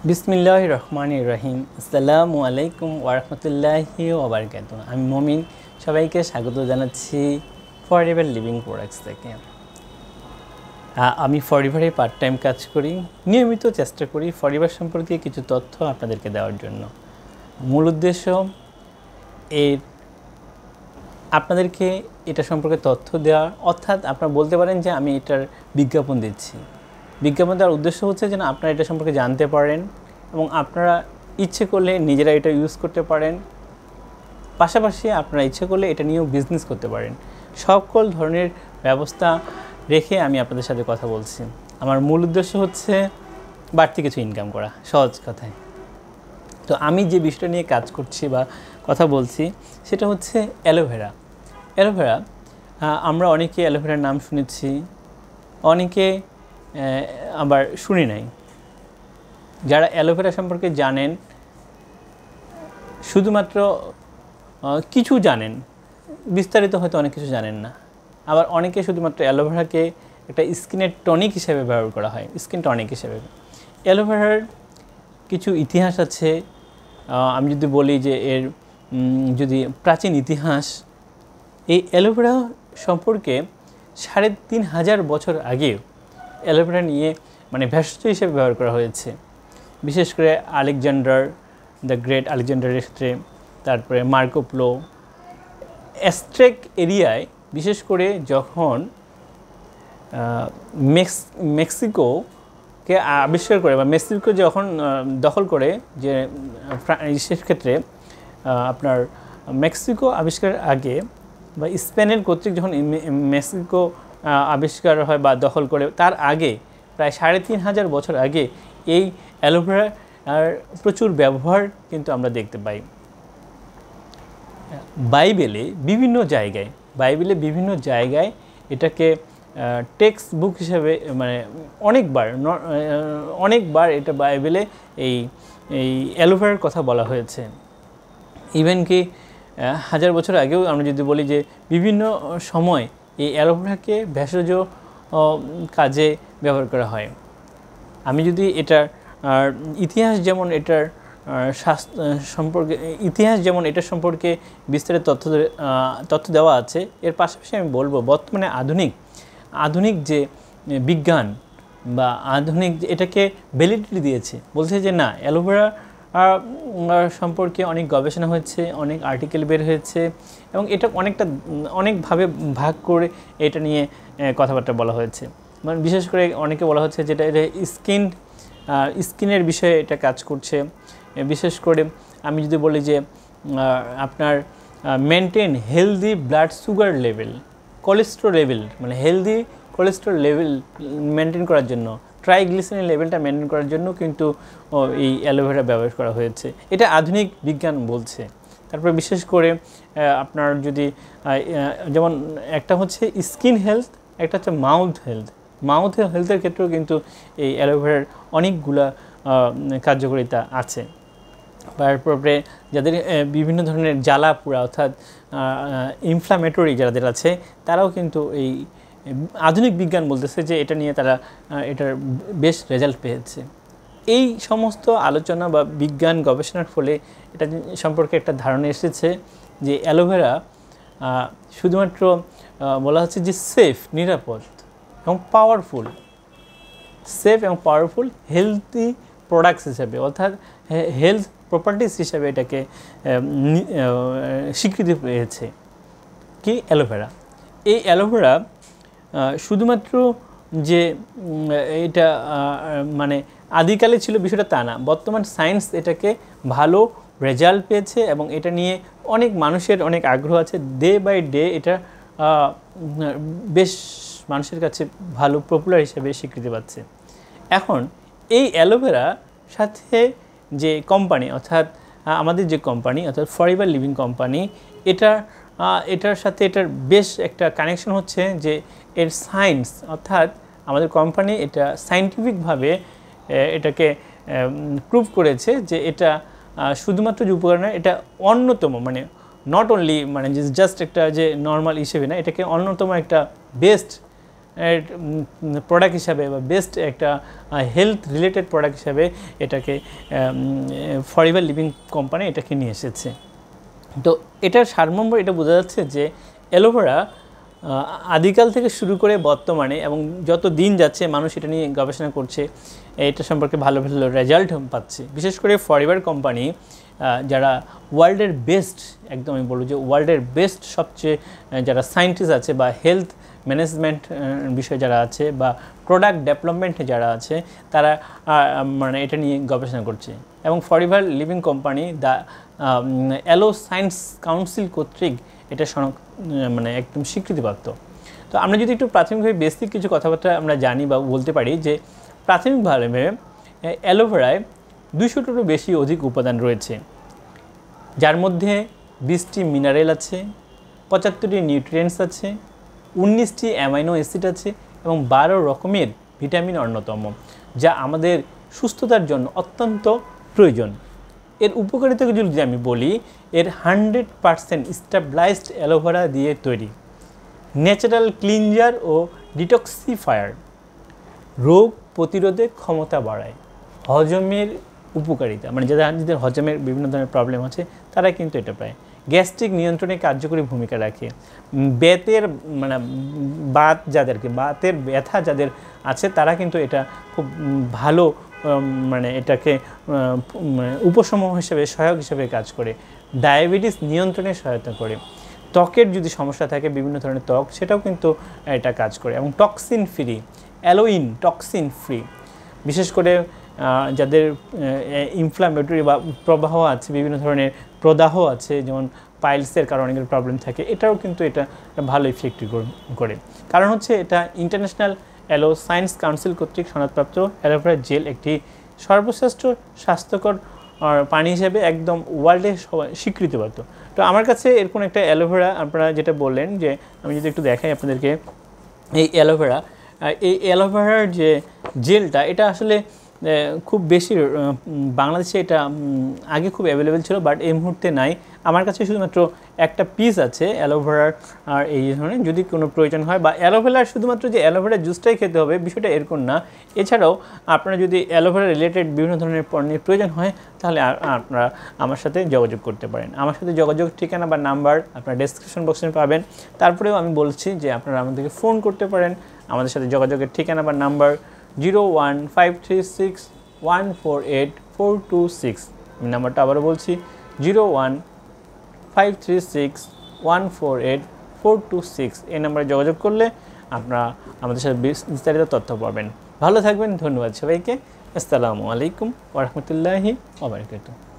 বিসমিল্লাহির রহমানির রহিম। আসসালামু আলাইকুম ওয়া রাহমাতুল্লাহি ওয়া বারাকাতুহু। আমি মমিন, সবাইকে স্বাগত জানাচ্ছি ফরএভার লিভিং প্রোডাক্টস থেকে। আমি ফরএভারে পার্ট টাইম কাজ করি, নিয়মিত চেষ্টা করি ফরএভার সম্পর্কে কিছু তথ্য আপনাদেরকে দেওয়ার জন্য। মূল উদ্দেশ্য আপনাদেরকে এটা সম্পর্কে তথ্য দেওয়া, অর্থাৎ আপনারা বলতে পারেন যে আমি এটার বিজ্ঞাপন দিচ্ছি। বিজ্ঞাপন দেওয়ার উদ্দেশ্য হচ্ছে যেন আপনারা এটা সম্পর্কে জানতে পারেন এবং আপনারা ইচ্ছে করলে নিজেরা এটা ইউজ করতে পারেন, পাশাপাশি আপনারা ইচ্ছে করলে এটা নিয়েও বিজনেস করতে পারেন। সকল ধরনের ব্যবস্থা রেখে আমি আপনাদের সাথে কথা বলছি। আমার মূল উদ্দেশ্য হচ্ছে বাড়তি কিছু ইনকাম করা, সহজ কথায়। তো আমি যে বিষয়টা নিয়ে কাজ করছি বা কথা বলছি সেটা হচ্ছে অ্যালোভেরা। অ্যালোভেরা আমরা অনেকে অ্যালোভেরার নাম শুনেছি, অনেকে আবার শুনি নাই। যারা অ্যালোভেরা সম্পর্কে জানেন শুধুমাত্র কিছু জানেন, বিস্তারিত হয়তো অনেক কিছু জানেন না। আবার অনেকে শুধুমাত্র অ্যালোভেরাকে একটা স্কিনের টনিক হিসেবে ব্যবহার করা হয়, স্কিন টনিক হিসেবে। অ্যালোভেরার কিছু ইতিহাস আছে। আমি যদি বলি যে এর যদি প্রাচীন ইতিহাস, এই অ্যালোভেরা সম্পর্কে ৩,৫০০ বছর আগেও অ্যালোভেরা নিয়ে ভেষজ হিসেবে ব্যবহার করা হয়েছে। বিশেষ করে আলেকজান্ডার দ্য গ্রেট, আলেকজান্ডারের ক্ষেত্রে, তারপরে মার্কোপোলো, অ্যাজটেক এরিয়ায়, বিশেষ করে যখন মেক্সিকোকে আবিষ্কার করে বা মেক্সিকো যখন দখল করে, যে বিশেষ ক্ষেত্রে আপনার মেক্সিকো আবিষ্কারের আগে বা স্পেনের কর্তৃক যখন মেক্সিকো আবিষ্কার হয় বা দখল করে, তার আগে প্রায় ৩,৫০০ বছর আগে এই অ্যালোভেরার প্রচুর ব্যবহার কিন্তু আমরা দেখতে পাই। বাইবেলে বিভিন্ন জায়গায় এটাকে টেক্সট বুক হিসেবে অনেকবার এটা বাইবেলে এই অ্যালোভেরার কথা বলা হয়েছে। ইভেন কি ১,০০০ বছর আগেও আমরা যদি বলি যে বিভিন্ন সময় এই অ্যালোভেরাকে ভেষজ কাজে ব্যবহার করা হয়। আমি যদি এটার ইতিহাস যেমন এটার এটার সম্পর্কে বিস্তারিত তথ্য দেওয়া আছে, এর পাশাপাশি আমি বলবো বর্তমানে আধুনিক যে বিজ্ঞান বা আধুনিক এটাকে ভ্যালিডিটি দিয়েছে, বলছে যে না, অ্যালোভেরা সম্পর্কে অনেক গবেষণা হয়েছে, অনেক আর্টিকেল বের হয়েছে এবং এটা অনেকভাবে ভাগ করে এটা নিয়ে কথাবার্তা বলা হয়েছে। বিশেষ করে অনেকে বলা হচ্ছে যেটা এটা স্কিনের বিষয়ে এটা কাজ করছে। বিশেষ করে আমি যদি বলি যে আপনার maintain healthy blood sugar level, cholesterol level, healthy cholesterol level maintain করার জন্য, ট্রাইগ্লিসারিড লেভেলটা মেনটেন করার জন্য কিন্তু এই অ্যালোভেরা ব্যবহার করা হয়েছে। এটা আধুনিক বিজ্ঞান বলছে। তারপরে বিশেষ করে আপনার যদি যেমন একটা হচ্ছে স্কিন হেলথ, একটা হচ্ছে মাউথ হেলথের ক্ষেত্রেও কিন্তু এই অ্যালোভেরার অনেকগুলা কার্যকারিতা আছে। তারপরে যাদের বিভিন্ন ধরনের জ্বালা পোড়া অর্থাৎ ইনফ্লামেটরি যাদের আছে, তারাও কিন্তু এই আধুনিক বিজ্ঞান বলতেছে যে এটা নিয়ে তারা এটার বেশ রেজাল্ট পেয়েছে। এই সমস্ত আলোচনা বা বিজ্ঞান গবেষণার ফলে এটা সম্পর্কে একটা ধারণা এসেছে যে অ্যালোভেরা শুধুমাত্র বলা হচ্ছে যে সেফ, নিরাপদ এবং পাওয়ারফুল, হেলদি প্রোডাক্টস হিসাবে, অর্থাৎ হেলথ প্রপার্টিস হিসাবে এটাকে স্বীকৃতি পেয়েছে কি অ্যালোভেরা। এই অ্যালোভেরা শুধুমাত্র যে এটা আদিকালে ছিল বিষয়টা তা না, বর্তমান সায়েন্স এটাকে ভালো রেজাল্ট পেয়েছে এবং এটা নিয়ে অনেক মানুষের অনেক আগ্রহ আছে। ডে বাই ডে এটা বেশ মানুষের কাছে ভালো পপুলার হিসেবে স্বীকৃতি পাচ্ছে। এখন এই অ্যালোভেরা সাথে যে কোম্পানি, অর্থাৎ আমাদের যে কোম্পানি অর্থাৎ ফরএভার লিভিং কোম্পানি, এটার সাথে এটার বেশ একটা কানেকশন হচ্ছে যে এর সায়েন্স, অর্থাৎ আমাদের কোম্পানি এটা সায়েন্টিফিকভাবে এটাকে প্রুভ করেছে যে এটা শুধুমাত্র যে উপকার নয়, এটা অন্যতম, নট অনলি জাস্ট একটা যে নর্মাল হিসেবে না, এটাকে অন্যতম একটা বেস্ট প্রোডাক্ট হিসাবে বা বেস্ট একটা হেলথ রিলেটেড প্রোডাক্ট হিসাবে এটাকে ফরএভার লিভিং কোম্পানি এটাকে নিয়ে এসেছে। তো এটার সারমর্ম এটা বোঝা যাচ্ছে যে অ্যালোভেরা আদিকাল থেকে শুরু করে বর্তমানে এবং যত দিন যাচ্ছে মানুষ এটা নিয়ে গবেষণা করছে, এটা সম্পর্কে ভালো ভালো রেজাল্ট পাচ্ছে। বিশেষ করে ফরএভার কোম্পানি যারা ওয়ার্ল্ডের বেস্ট, একদম আমি বলবো যে ওয়ার্ল্ডের বেস্ট সবচেয়ে যারা সায়েন্টিস্ট আছে বা হেলথ ম্যানেজমেন্ট বিষয়ে যারা আছে বা প্রোডাক্ট ডেভেলপমেন্টে যারা আছে তারা মানে এটা নিয়ে গবেষণা করছে। এবং forever living company the aloe science council কর্তৃক এটা মানে একদম স্বীকৃতিপ্রাপ্ত। তো আমরা যদি একটু প্রাথমিকভাবে বেসিক কিছু কথাবার্তা আমরা জানি বা বলতে পারি যে প্রাথমিকভাবে অ্যালোভেরায় 200টারও বেশি অধিক উপাদান রয়েছে, যার মধ্যে 20টি মিনারেল আছে, 75টি নিউট্রিয়েন্টস আছে, 19টি অ্যামাইনো অ্যাসিড আছে এবং 12 রকমের ভিটামিন অন্যতম, যা আমাদের সুস্থতার জন্য অত্যন্ত প্রয়োজন। এর উপকারিতাকে যদি আমি বলি, এর 100% স্টেবিলাইজড অ্যালোভেরা দিয়ে তৈরি, ন্যাচারাল ক্লিনজার ও ডিটক্সিফায়ার, রোগ প্রতিরোধের ক্ষমতা বাড়ায়, হজমের উপকারিতা মানে যাদের হজমের বিভিন্ন ধরনের প্রবলেম আছে তারা কিন্তু এটা পায়, গ্যাস্ট্রিক নিয়ন্ত্রণে কার্যকরী ভূমিকা রাখে, বাতের মানে বাতের ব্যথা যাদের আছে তারা কিন্তু এটা খুব ভালো মানে এটাকে উপশম হিসেবে সহায়ক হিসেবে কাজ করে, ডায়াবেটিস নিয়ন্ত্রণে সহায়তা করে, ত্বকের যদি সমস্যা থাকে বিভিন্ন ধরনের ত্বক সেটাও কিন্তু এটা কাজ করে, এবং toxin free, aloin toxin free, বিশেষ করে যাদের ইনফ্লামেটরি বা প্রবাহ আছে, বিভিন্ন ধরনের প্রদাহ আছে, যেমন পাইলসের কারণে অনেকের প্রবলেম থাকে, এটাও কিন্তু এটা ভালো ইফেক্টিভ করে। কারণ হচ্ছে এটা ইন্টারন্যাশনাল অ্যালো সায়েন্স কাউন্সিল কর্তৃক সনদপ্রাপ্ত অ্যালোভেরা জেল একটি সর্বশ্রেষ্ঠ স্বাস্থ্যকর পানি হিসেবে একদম ওয়ার্ল্ডে সবাই স্বীকৃতিপ্রাপ্ত। তো আমার কাছে এরকম একটা অ্যালোভেরা, আপনারা যেটা বললেন যে আমি যদি একটু দেখাই আপনাদেরকে, এই অ্যালোভেরার যে জেলটা এটা আসলে খুব বেশি বাংলাদেশে এটা আগে খুব অ্যাভেলেবেল ছিল, বাট এই মুহূর্তে নাই। আমার কাছে শুধুমাত্র একটা পিস আছে অ্যালোভেরার, আর এই ধরনের যদি কোনো প্রয়োজন হয় বা অ্যালোভেরার শুধুমাত্র যে অ্যালোভেরা জুসটাই খেতে হবে বিষয়টা এরকম না, এছাড়াও আপনারা যদি অ্যালোভেরা রিলেটেড বিভিন্ন ধরনের পণ্যের প্রয়োজন হয় তাহলে আপনারা আমার সাথে যোগাযোগ করতে পারেন। আমার সাথে যোগাযোগ ঠিকানা বা নাম্বার আপনারা ডেসক্রিপশন বক্সে পাবেন। তারপরেও আমি বলছি যে আপনারা আমাদেরকে ফোন করতে পারেন, আমাদের সাথে যোগাযোগের ঠিকানা বা নাম্বার 01536148426। আমি নাম্বারটা আবারও বলছি 01536148426। এই নাম্বারে যোগাযোগ করলে আপনারা আমাদের সাথে বিস্তারিত তথ্য পাবেন। ভালো থাকবেন, ধন্যবাদ সবাইকে। আসসালামু আলাইকুম ওয়া রাহমাতুল্লাহি ওয়া বারাকাতুহু।